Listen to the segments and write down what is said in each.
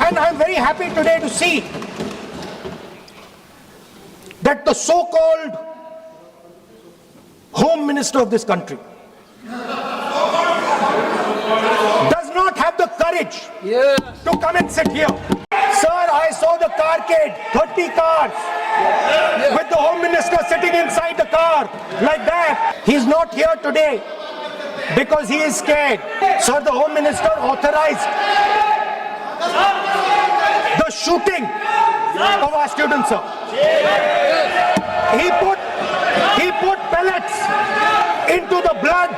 And I'm very happy today to see that the so-called Home Minister of this country does not have the courage to come and sit here. Sir, I saw the carcade, 30 cars, with the Home Minister sitting inside the car like that. He's not here today because he is scared. Sir, the Home Minister authorized the shooting of our students, sir. He put pellets into the blood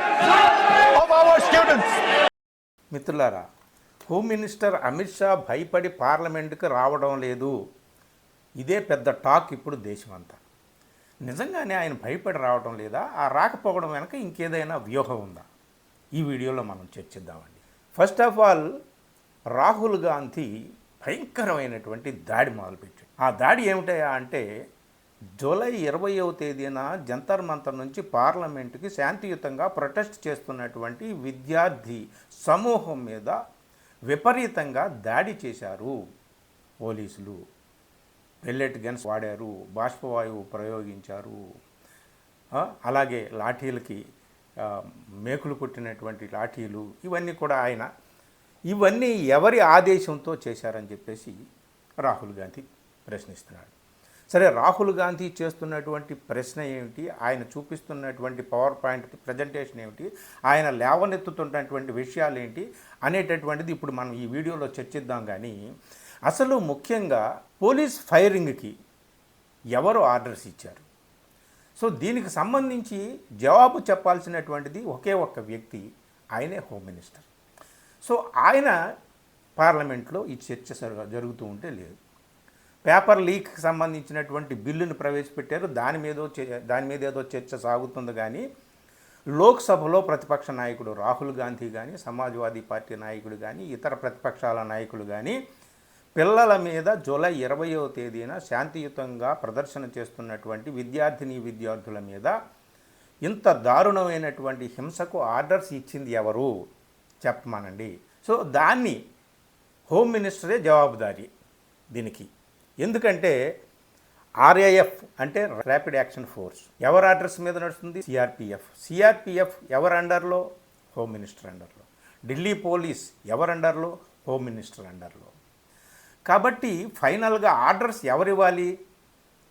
of our students. మిత్రులారా, home minister Amit Shah భయపడి పార్లమెంటుకు రావడం లేదు. ఇదే పెద్ద talk ఇప్పుడు దేశమంతా. నిజంగానే ఆయన భయపడి రావడం లేదా? ఆ రాకపోవడం వెనక ఇంకేదైనా వ్యూహం ఉందా? ఈ వీడియోలో మనం చర్చిద్దామండి. First of all, Rahul Gandhi భయంకరమైనటువంటి దాడి మొదలుపెట్టాడు. ఆ దాడి ఏమిటయా అంటే, జూలై 20వ తేదీన జంతర్ మంతర్ నుంచి పార్లమెంటుకి శాంతియుతంగా ప్రొటెస్ట్ చేస్తున్నటువంటి విద్యార్థి సమూహం మీద విపరీతంగా దాడి చేశారు పోలీసులు. పెల్లెట్ గన్స్ వాడారు, బాష్పవాయువు ప్రయోగించారు, అలాగే లాఠీలకి మేకులు కొట్టినటువంటి లాఠీలు, ఇవన్నీ కూడా ఇవన్నీ ఎవరి ఆదేశంతో చేశారని చెప్పేసి రాహుల్ గాంధీ ప్రశ్నిస్తున్నాడు. సరే, రాహుల్ గాంధీ చేస్తున్నటువంటి ప్రశ్న ఏమిటి, ఆయన చూపిస్తున్నటువంటి పవర్ పాయింట్ ప్రజెంటేషన్ ఏమిటి, ఆయన లేవనెత్తుతున్నటువంటి విషయాలు ఏంటి అనేటటువంటిది ఇప్పుడు మనం ఈ వీడియోలో చర్చిద్దాం. కానీ అసలు ముఖ్యంగా పోలీస్ ఫైరింగ్కి ఎవరు ఆర్డర్స్ ఇచ్చారు? సో దీనికి సంబంధించి జవాబు చెప్పాల్సినటువంటిది ఒకే ఒక్క వ్యక్తి, ఆయనే హోమ్ మినిస్టర్. సో ఆయన పార్లమెంట్లో ఈ చర్చ జరుగుతూ ఉంటే లేదు. పేపర్ లీక్కి సంబంధించినటువంటి బిల్లును ప్రవేశపెట్టారు, దాని మీద ఏదో చర్చ సాగుతుంది. కానీ లోక్సభలో ప్రతిపక్ష నాయకుడు రాహుల్ గాంధీ కానీ, సమాజ్వాదీ పార్టీ నాయకుడు కానీ, ఇతర ప్రతిపక్షాల నాయకులు కానీ పిల్లల మీద జూలై 20వ తేదీన శాంతియుతంగా ప్రదర్శన చేస్తున్నటువంటి విద్యార్థుల మీద ఇంత దారుణమైనటువంటి హింసకు ఆర్డర్స్ ఇచ్చింది ఎవరు చెప్పమానండి. సో దాన్ని హోమ్ మినిస్టరే జవాబుదారీ దీనికి. ఎందుకంటే ఆర్ఏఎఫ్ అంటే ర్యాపిడ్ యాక్షన్ ఫోర్స్ ఎవరి అడ్రస్ మీద నడుస్తుంది? సిఆర్పిఎఫ్ ఎవరి అండర్లో? హోమ్ మినిస్టర్ అండర్లో. ఢిల్లీ పోలీస్ ఎవరి అండర్లో? హోమ్ మినిస్టర్ అండర్లో. కాబట్టి ఫైనల్గా ఆర్డర్స్ ఎవరివ్వాలి?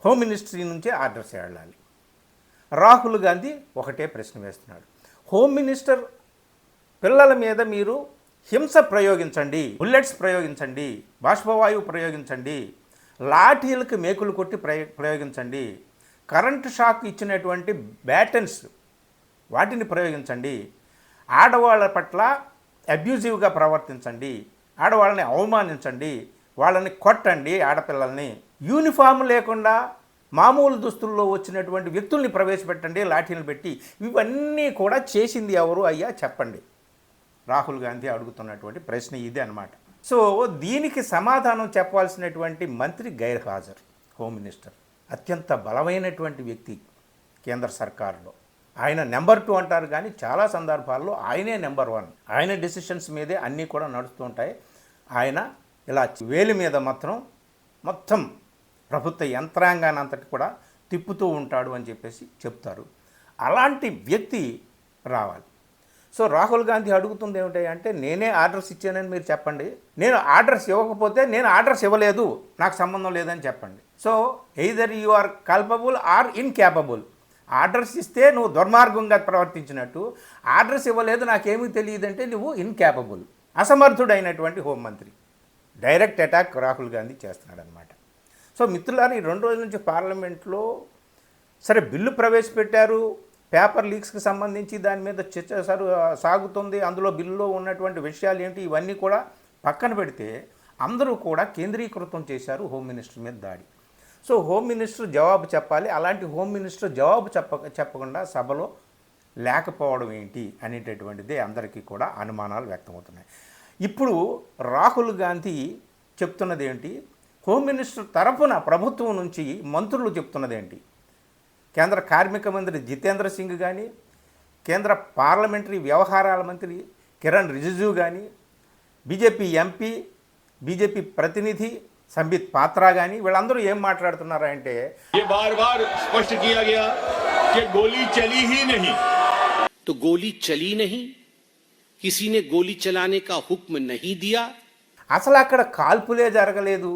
హోమ్ మినిస్ట్రీ నుంచే ఆర్డర్స్ వెళ్ళాలి. రాహుల్ గాంధీ ఒకటే ప్రశ్న వేస్తున్నాడు, హోమ్ మినిస్టర్ పిల్లల మీద మీరు హింస ప్రయోగించండి, బుల్లెట్స్ ప్రయోగించండి, బాష్పవాయువు ప్రయోగించండి, లాఠీలకు మేకులు కొట్టి ప్రయోగించండి, కరెంటు షాక్ ఇచ్చినటువంటి బ్యాటన్స్ వాటిని ప్రయోగించండి, ఆడవాళ్ళ పట్ల అబ్యూజివ్గా ప్రవర్తించండి, ఆడవాళ్ళని అవమానించండి, వాళ్ళని కొట్టండి, ఆడపిల్లల్ని యూనిఫామ్ లేకుండా మామూలు దుస్తుల్లో వచ్చినటువంటి వ్యక్తుల్ని ప్రవేశపెట్టండి, లాఠీలు పెట్టి. ఇవన్నీ కూడా చేసింది ఎవరు అయ్యా చెప్పండి? రాహుల్ గాంధీ అడుగుతున్నటువంటి ప్రశ్న ఇదే అన్నమాట. సో దీనికి సమాధానం చెప్పాల్సినటువంటి మంత్రి గైర్హాజరు. హోమ్ మినిస్టర్ అత్యంత బలమైనటువంటి వ్యక్తి కేంద్ర సర్కారులో. ఆయన నెంబర్ 2 అంటారు, కానీ చాలా సందర్భాల్లో ఆయనే నెంబర్ 1. ఆయన డెసిషన్స్ మీదే అన్నీ కూడా నడుస్తూ ఉంటాయి. ఆయన ఇలా వేలి మీద మొత్తం ప్రభుత్వ యంత్రాంగాన్ని అంతటి కూడా తిప్పుతూ ఉంటాడు అని చెప్పేసి చెప్తారు. అలాంటి వ్యక్తి రావాలి. సో రాహుల్ గాంధీ అడుగుతుంది ఏమిటి అంటే, నేనే ఆర్డర్స్ ఇచ్చానని మీరు చెప్పండి, నేను ఆర్డర్స్ ఇవ్వకపోతే నేను ఆర్డర్స్ ఇవ్వలేదు, నాకు సంబంధం లేదని చెప్పండి. So either you are culpable or incapable. Orders ఇస్తే నువ్వు దుర్మార్గంగా ప్రవర్తించినట్టు, ఆర్డర్స్ ఇవ్వలేదు నాకేమీ తెలియదంటే నువ్వు ఇన్కేపబుల్, అసమర్థుడైనటువంటి హోంమంత్రి. డైరెక్ట్ అటాక్ రాహుల్ గాంధీ చేస్తున్నాడు అనమాట. సో మిత్రులారా, ఈ 2 రోజుల నుంచి పార్లమెంట్లో సరే బిల్లు ప్రవేశపెట్టారు, పేపర్ లీక్స్కి సంబంధించి దాని మీద చర్చ సాగుతుంది. అందులో బిల్లులో ఉన్నటువంటి విషయాలు ఏంటి ఇవన్నీ కూడా పక్కన పెడితే అందరూ కూడా కేంద్రీకృతం చేశారు హోమ్ మినిస్టర్ మీద దాడి. సో హోమ్ మినిస్టర్ జవాబు చెప్పాలి. అలాంటి హోమ్ మినిస్టర్ జవాబు చెప్పకుండా సభలో లేకపోవడం ఏంటి అనేటటువంటిదే అందరికీ కూడా అనుమానాలు వ్యక్తమవుతున్నాయి. ఇప్పుడు రాహుల్ గాంధీ చెప్తున్నది ఏంటి? హోమ్ మినిస్టర్ తరఫున ప్రభుత్వం నుంచి మంత్రులు చెప్తున్నది ఏంటి? కేంద్ర కార్మిక మంత్రి జితేంద్ర సింగ్ కానీ, కేంద్ర పార్లమెంటరీ వ్యవహారాల మంత్రి కిరణ్ రిజిజు కానీ, బీజేపీ ఎంపీ బీజేపీ ప్రతినిధి సంబిత్ పాత్రా కానీ వీళ్ళందరూ ఏం మాట్లాడుతున్నారంటే ये बार बार स्पष्ट किया गया कि गोली चली ही नहीं। तो गोली चली नहीं, किसी ने गोली चलाने का हुक्म नहीं दिया। అసలు అక్కడ కాల్పులే జరగలేదు,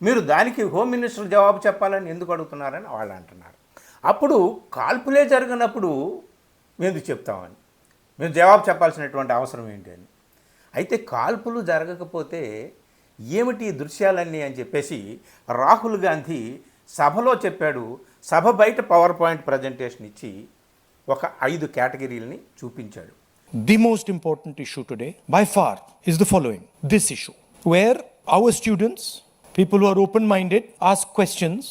మీరు దానికి హోమ్ మినిస్టర్ జవాబు చెప్పాలని ఎందుకు అడుగుతున్నారని వాళ్ళు అంటున్నారు. అప్పుడు కాల్పులే జరిగినప్పుడు మేము ఎందుకు చెప్తామని, మేము జవాబు చెప్పాల్సినటువంటి అవసరం ఏంటి అని. అయితే కాల్పులు జరగకపోతే ఏమిటి ఈ దృశ్యాలన్నీ అని చెప్పేసి రాహుల్ గాంధీ సభలో చెప్పాడు. సభ బయట పవర్ పాయింట్ ప్రజెంటేషన్ ఇచ్చి ఒక 5 కేటగిరీలని చూపించాడు. The most important issue today, by far, is the following. This issue, where our students, people who are open-minded, ask questions,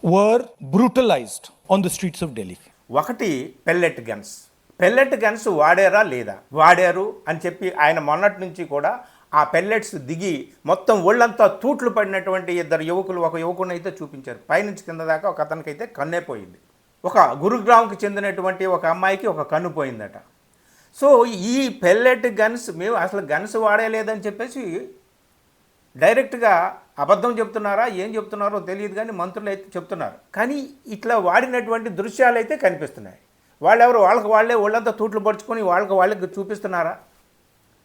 were brutalized on the streets of Delhi. ఒకటి pellet guns. Pellet guns వాడారా లేదా, వాడారు అని చెప్పి ఆయన మొన్నటి నుంచి కూడా ఆ పెల్లెట్స్ దిగి మొత్తం ఒళ్ళంతా తూట్లు పడినటువంటి 2 యువకులు, ఒక యువకుని అయితే చూపించారు. పైనుంచి కింద దాకా ఒక అతనికి అయితే కన్నే పోయింది. ఒక గురుగ్రామ్కి చెందినటువంటి ఒక అమ్మాయికి ఒక కన్ను పోయిందట. సో ఈ పెల్లెట్ గన్స్ మేము అసలు గన్స్ వాడలేదని చెప్పేసి డైరెక్ట్గా అబద్ధం చెప్తున్నారా ఏం చెప్తున్నారో తెలియదు కానీ మంత్రులు అయితే చెప్తున్నారు. కానీ ఇట్లా వాడినటువంటి దృశ్యాలు అయితే కనిపిస్తున్నాయి. వాళ్ళెవరు వాళ్ళకి వాళ్ళే ఒళ్ళంతా తూట్లు పరుచుకొని వాళ్ళకి చూపిస్తున్నారా?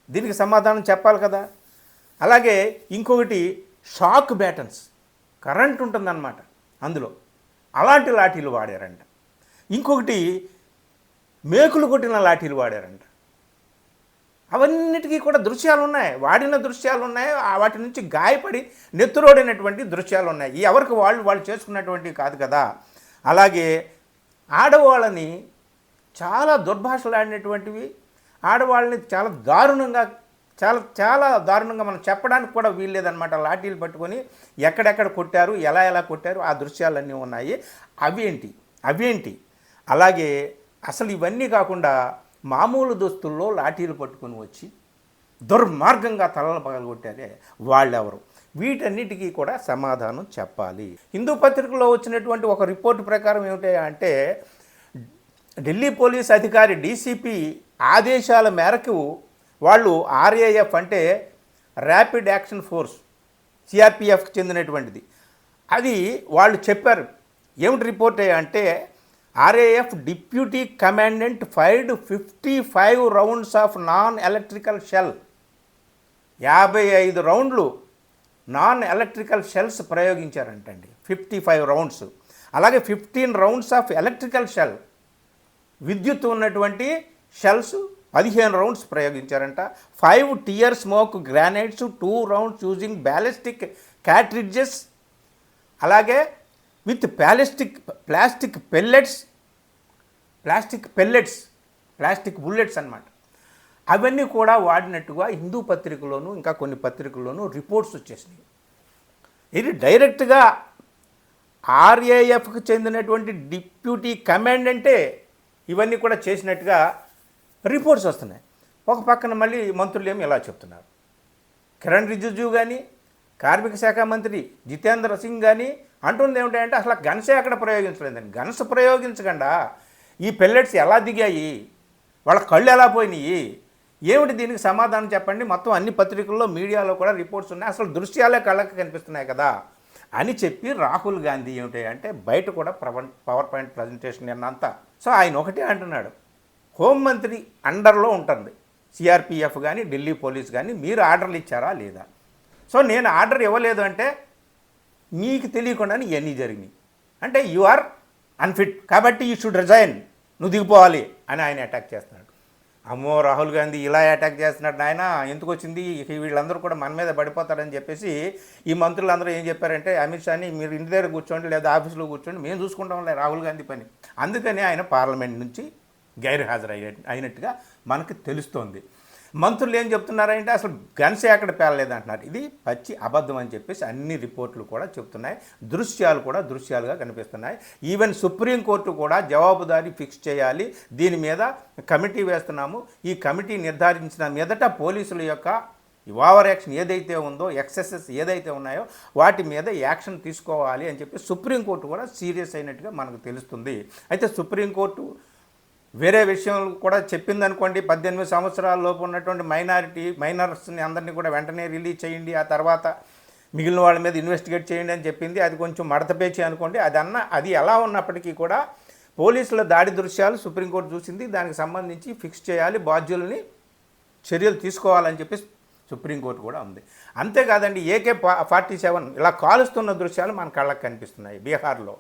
దీనికి సమాధానం చెప్పాలి కదా. అలాగే ఇంకొకటి షాక్ బ్యాటన్స్, కరెంట్ ఉంటుందన్నమాట అందులో, అలాంటి లాఠీలు వాడారంట. ఇంకొకటి మేకులు కొట్టిన లాఠీలు వాడారంట. అవన్నిటికీ కూడా దృశ్యాలు ఉన్నాయి, వాడిన దృశ్యాలు ఉన్నాయి, వాటి నుంచి గాయపడి నెత్తురోడినటువంటి దృశ్యాలు ఉన్నాయి. ఎవరికి వాళ్ళు చేసుకున్నటువంటివి కాదు కదా. అలాగే ఆడవాళ్ళని చాలా దుర్భాషలాడినటువంటివి, ఆడవాళ్ళని చాలా దారుణంగా మనం చెప్పడానికి కూడా వీల్లేదన్నమాట. లాఠీలు పట్టుకొని ఎక్కడెక్కడ కొట్టారు, ఎలా కొట్టారు, ఆ దృశ్యాలన్నీ ఉన్నాయి. అవేంటి అలాగే అసలు ఇవన్నీ కాకుండా మామూలు దుస్తుల్లో లాఠీలు పట్టుకొని వచ్చి దుర్మార్గంగా తలలు పగలగొట్టారే వాళ్ళెవరు? వీటన్నిటికీ కూడా సమాధానం చెప్పాలి. హిందూ పత్రికలో వచ్చినటువంటి ఒక రిపోర్టు ప్రకారం ఏమిటి అంటే, ఢిల్లీ పోలీస్ అధికారి డీసీపీ ఆదేశాల మేరకు వాళ్ళు ఆర్ఏఎఫ్ అంటే ర్యాపిడ్ యాక్షన్ ఫోర్స్, సిఆర్పిఎఫ్కి చెందినటువంటిది, అది వాళ్ళు చెప్పారు. ఏమిటి రిపోర్ట్ అంటే, RAF deputy commandant fired 55 rounds of non electrical shell. 55 రౌండ్లు నాన్ ఎలక్ట్రికల్ షెల్స్ ప్రయోగించారంటండి, 55 రౌండ్స్. అలాగే 15 రౌండ్స్ ఆఫ్ ఎలక్ట్రికల్ షెల్, విద్యుత్ ఉన్నటువంటి షెల్స్ 15 రౌండ్స్ ప్రయోగించారంట. 5 tear smoke grenades, 2 rounds using ballistic cartridges, అలాగే విత్ ప్లాస్టిక్ బుల్లెట్స్ అన్నమాట. అవన్నీ కూడా వాడినట్టుగా హిందూ పత్రికలోను ఇంకా కొన్ని పత్రికల్లోనూ రిపోర్ట్స్ వచ్చేసినాయి. ఇది డైరెక్ట్గా ఆర్ఏఎఫ్కి చెందినటువంటి డిప్యూటీ కమాండెంటే ఇవన్నీ కూడా చేసినట్టుగా రిపోర్ట్స్ వస్తున్నాయి. ఒక పక్కన మళ్ళీ మంత్రులు ఏమి ఇలా చెప్తున్నారు. కిరణ్ రిజిజు కానీ, కార్మిక శాఖ మంత్రి జితేంద్ర సింగ్ కానీ అంటుంది ఏమిటంటే, అసలు గన్సే అక్కడ ప్రయోగించలేదని. గన్స్ ప్రయోగించకుండా ఈ పెల్లెట్స్ ఎలా దిగాయి, వాళ్ళ కళ్ళు ఎలా పోయినాయి, ఏమిటి దీనికి సమాధానం చెప్పండి. మొత్తం అన్ని పత్రికల్లో మీడియాలో కూడా రిపోర్ట్స్ ఉన్నాయి, అసలు దృశ్యాలే కళ్ళకి కనిపిస్తున్నాయి కదా అని చెప్పి రాహుల్ గాంధీ ఏమిటి అంటే బయట కూడా పవర్ పాయింట్ ప్రజెంటేషన్ అన్నంతా. సో ఆయన ఒకటే అంటున్నాడు, హోంమంత్రి అండర్లో ఉంటుంది సిఆర్పిఎఫ్ కానీ ఢిల్లీ పోలీస్ కానీ, మీరు ఆర్డర్లు ఇచ్చారా లేదా? సో నేను ఆర్డర్ ఇవ్వలేదు అంటే మీకు తెలియకుండానే ఇవన్నీ జరిగినాయి అంటే యు ఆర్ అన్ఫిట్, కాబట్టి యూ షుడ్ రిజైన్, నువ్వు దిగిపోవాలి అని ఆయన అటాక్ చేస్తున్నాడు. అమ్మో రాహుల్ గాంధీ ఇలా అటాక్ చేస్తున్నాడు ఆయన, ఎందుకు వచ్చింది, వీళ్ళందరూ కూడా మన మీద పడిపోతారని చెప్పేసి ఈ మంత్రులందరూ ఏం చెప్పారంటే, అమిత్ షాని మీరు ఇంటి దగ్గర కూర్చోండి లేదా ఆఫీసులో కూర్చోండి, మేము చూసుకుంటాంలే రాహుల్ గాంధీ పని. అందుకని ఆయన పార్లమెంట్ నుంచి గైర్హాజరు అయినట్టుగా మనకు తెలుస్తోంది. మంత్రులు ఏం చెప్తున్నారంటే అసలు గన్సే అక్కడ పేలలేదంటున్నారు. ఇది పచ్చి అబద్ధం అని చెప్పేసి అన్ని రిపోర్ట్లు కూడా చెప్తున్నాయి. దృశ్యాలు కూడా దృశ్యాలుగా కనిపిస్తున్నాయి. ఈవెన్ సుప్రీంకోర్టు కూడా జవాబుదారీ ఫిక్స్ చేయాలి, దీని మీద కమిటీ వేస్తున్నాము, ఈ కమిటీ నిర్ధారించిన మీదట పోలీసుల యొక్క ఓవర్ యాక్షన్ ఏదైతే ఉందో, ఎక్సెసెస్ ఏదైతే ఉన్నాయో వాటి మీద యాక్షన్ తీసుకోవాలి అని చెప్పి సుప్రీంకోర్టు కూడా సీరియస్ అయినట్టుగా మనకు తెలుస్తుంది. అయితే సుప్రీంకోర్టు వేరే విషయం కూడా చెప్పిందనుకోండి, 18 సంవత్సరాల లోపు ఉన్నటువంటి మైనర్స్ని అందరినీ కూడా వెంటనే రిలీజ్ చేయండి, ఆ తర్వాత మిగిలిన వాళ్ళ మీద ఇన్వెస్టిగేట్ చేయండి అని చెప్పింది. అది కొంచెం మడతపేచి అనుకోండి. అది ఎలా ఉన్నప్పటికీ కూడా పోలీసుల దాడి దృశ్యాలు సుప్రీంకోర్టు చూసింది. దానికి సంబంధించి ఫిక్స్ చేయాలి, బాధ్యుల్ని చర్యలు తీసుకోవాలని చెప్పి సుప్రీంకోర్టు కూడా ఉంది. అంతేకాదండి, AK-47 ఇలా కాలుస్తున్న దృశ్యాలు మన కళ్ళకు కనిపిస్తున్నాయి. బీహార్లో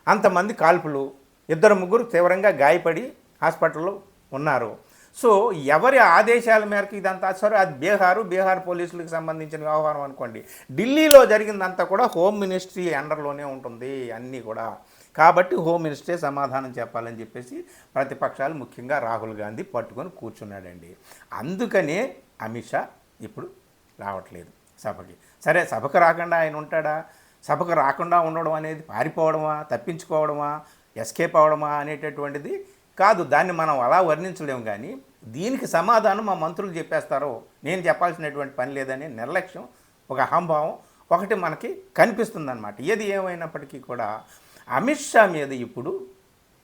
అంతమంది కాల్పులు, 2-3 తీవ్రంగా గాయపడి హాస్పిటల్లో ఉన్నారు. సో ఎవరి ఆదేశాల మేరకు ఇదంతా? సరే, అది బీహార్ పోలీసులకు సంబంధించిన వ్యవహారం అనుకోండి. ఢిల్లీలో జరిగిందంతా కూడా హోమ్ మినిస్ట్రీ అండర్లోనే ఉంటుంది అన్నీ కూడా. కాబట్టి హోమ్ మినిస్ట్రీ సమాధానం చెప్పాలని చెప్పేసి ప్రతిపక్షాలు, ముఖ్యంగా రాహుల్ గాంధీ పట్టుకొని కూర్చున్నాడండి. అందుకనే అమిత్ షా ఇప్పుడు రావట్లేదు సభకి. సరే, సభకు రాకుండా ఆయన ఉంటాడా? సభకు రాకుండా ఉండడం అనేది పారిపోవడమా, తప్పించుకోవడమా, ఎస్కేప్ అవడమా అనేటటువంటిది కాదు. దాన్ని మనం అలా వర్ణించలేము. కానీ దీనికి సమాధానం మా మంత్రులు చెప్పేస్తారో, నేను చెప్పాల్సినటువంటి పని లేదనే నిర్లక్ష్యం, ఒక అహంభావం ఒకటి మనకి కనిపిస్తుందన్నమాట. ఏది ఏమైనప్పటికీ కూడా అమిత్ షా మీద ఇప్పుడు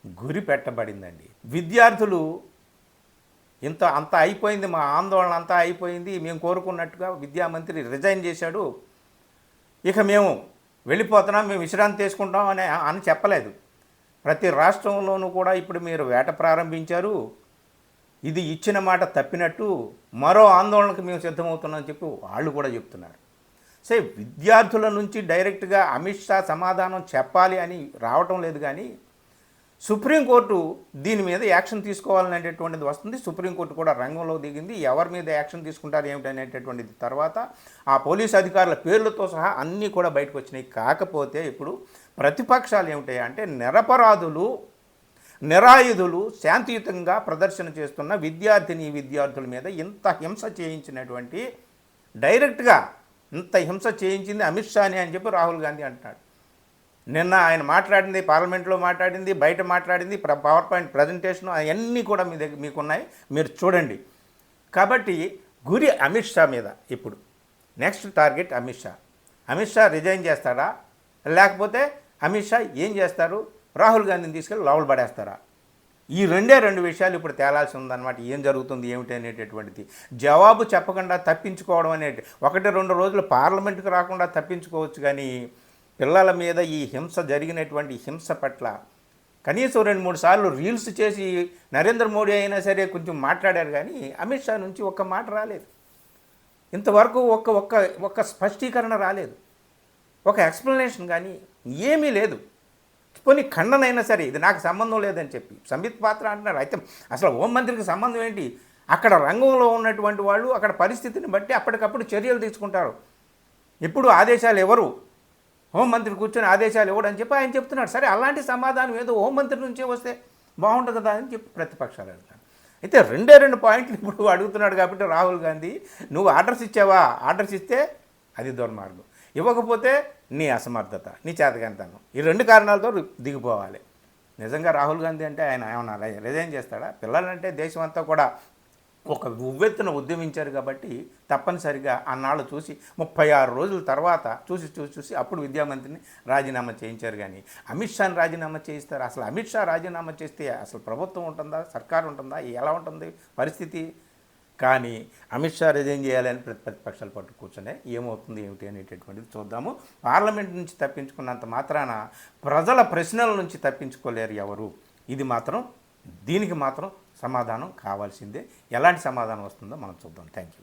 గురి పెట్టబడిందండి. విద్యార్థులు అంతా అయిపోయింది, మా ఆందోళన అంతా అయిపోయింది, మేము కోరుకున్నట్టుగా విద్యామంత్రి రిజైన్ చేశాడు, ఇక మేము వెళ్ళిపోతున్నాం, మేము విశ్రాంతి తీసుకుంటాం అని చెప్పలేదు. ప్రతి రాష్ట్రంలోనూ కూడా ఇప్పుడు మీరు వేట ప్రారంభించారు, ఇది ఇచ్చిన మాట తప్పినట్టు, మరో ఆందోళనకు మేము సిద్ధమవుతున్నామని చెప్పి వాళ్ళు కూడా చెప్తున్నారు. సో విద్యార్థుల నుంచి డైరెక్ట్గా అమిత్ షా సమాధానం చెప్పాలి అని రావటం లేదు. కానీ సుప్రీంకోర్టు దీని మీద యాక్షన్ తీసుకోవాలనేటటువంటిది వస్తుంది. సుప్రీంకోర్టు కూడా రంగంలో దిగింది. ఎవరి మీద యాక్షన్ తీసుకుంటారు ఏమిటనేటటువంటిది తర్వాత ఆ పోలీసు అధికారుల పేర్లతో సహా అన్నీ కూడా బయటకు వచ్చినాయి. కాకపోతే ఇప్పుడు ప్రతిపక్షాలు ఏమిటాయంటే, నిరపరాధులు, నిరాయుధులు శాంతియుతంగా ప్రదర్శన చేస్తున్న విద్యార్థుల మీద ఇంత హింస చేయించినటువంటి, డైరెక్ట్గా ఇంత హింస చేయించింది అమిత్ షాని అని చెప్పి రాహుల్ గాంధీ అంటున్నాడు. నిన్న ఆయన మాట్లాడింది, పార్లమెంట్లో మాట్లాడింది, బయట మాట్లాడింది, పవర్ పాయింట్ ప్రజెంటేషన్ అవన్నీ కూడా మీకున్నాయి, మీరు చూడండి. కాబట్టి గురి అమిత్ షా మీద ఇప్పుడు. Next target Amit Shah resign చేస్తాడా, లేకపోతే అమిత్ షా ఏం చేస్తారు? రాహుల్ గాంధీని తీసుకెళ్ళి లోపల పడేస్తారా? ఈ రెండు విషయాలు ఇప్పుడు తేలాల్సి ఉందన్నమాట. ఏం జరుగుతుంది ఏమిటి అనేటటువంటిది జవాబు చెప్పకుండా తప్పించుకోవడం అనేది, 1-2 రోజులు పార్లమెంటుకు రాకుండా తప్పించుకోవచ్చు. కానీ పిల్లల మీద ఈ హింస జరిగినటువంటి హింస పట్ల కనీసం 2-3 సార్లు రీల్స్ చేసి నరేంద్ర మోడీ అయినా సరే కొంచెం మాట్లాడారు. కానీ అమిత్ షా నుంచి ఒక్క మాట రాలేదు. ఇంతవరకు ఒక్క స్పష్టీకరణ రాలేదు, ఒక ఎక్స్ప్లెనేషన్ కానీ ఏమీ లేదు. కొన్ని ఖండనైనా సరే ఇది నాకు సంబంధం లేదని చెప్పి సంబిత్ పాత్ర అంటున్నారు. అయితే అసలు హోంమంత్రికి సంబంధం ఏంటి? అక్కడ రంగంలో ఉన్నటువంటి వాళ్ళు అక్కడ పరిస్థితిని బట్టి అప్పటికప్పుడు చర్యలు తీసుకుంటారు. ఇప్పుడు ఆదేశాలు ఎవరు? హోంమంత్రి కూర్చొని ఆదేశాలు ఇవ్వడని చెప్పి ఆయన చెప్తున్నాడు. సరే, అలాంటి సమాధానం ఏదో హోంమంత్రి నుంచే వస్తే బాగుంటుంది కదా అని చెప్పి ప్రతిపక్షాలు అడుగుతారు. అయితే 2 పాయింట్లు ఇప్పుడు అడుగుతున్నాడు. కాబట్టి రాహుల్ గాంధీ, నువ్వు ఆర్డర్స్ ఇచ్చావా? ఆర్డర్స్ ఇస్తే అది దుర్మార్గం, ఇవ్వకపోతే నీ అసమర్థత, నీ చేతకంతనం, ఈ 2 కారణాలతో దిగిపోవాలి. నిజంగా రాహుల్ గాంధీ అంటే ఆయన ఏమన్నా రిజైన్ చేస్తాడా? పిల్లలంటే దేశం అంతా కూడా ఒక ఉవ్వెత్తున ఉద్యమించారు కాబట్టి తప్పనిసరిగా అన్నాళ్ళు చూసి 36 రోజుల తర్వాత చూసి అప్పుడు విద్యామంత్రిని రాజీనామా చేయించారు. కానీ అమిత్ షాని రాజీనామా చేయిస్తారు? అసలు అమిత్ షా రాజీనామా చేస్తే అసలు ప్రభుత్వం ఉంటుందా, సర్కారు ఉంటుందా, ఎలా ఉంటుంది పరిస్థితి? కానీ అమిత్ షా రిజైన్ చేయాలని ప్రతిపక్షాలు పట్టు కూర్చొని ఏమవుతుంది ఏమిటి అనేటటువంటిది చూద్దాము. పార్లమెంట్ నుంచి తప్పించుకున్నంత మాత్రాన ప్రజల ప్రశ్నల నుంచి తప్పించుకోలేరు ఎవరు. దీనికి మాత్రం సమాధానం కావాల్సిందే. ఎలాంటి సమాధానం వస్తుందో మనం చూద్దాం. Thank you.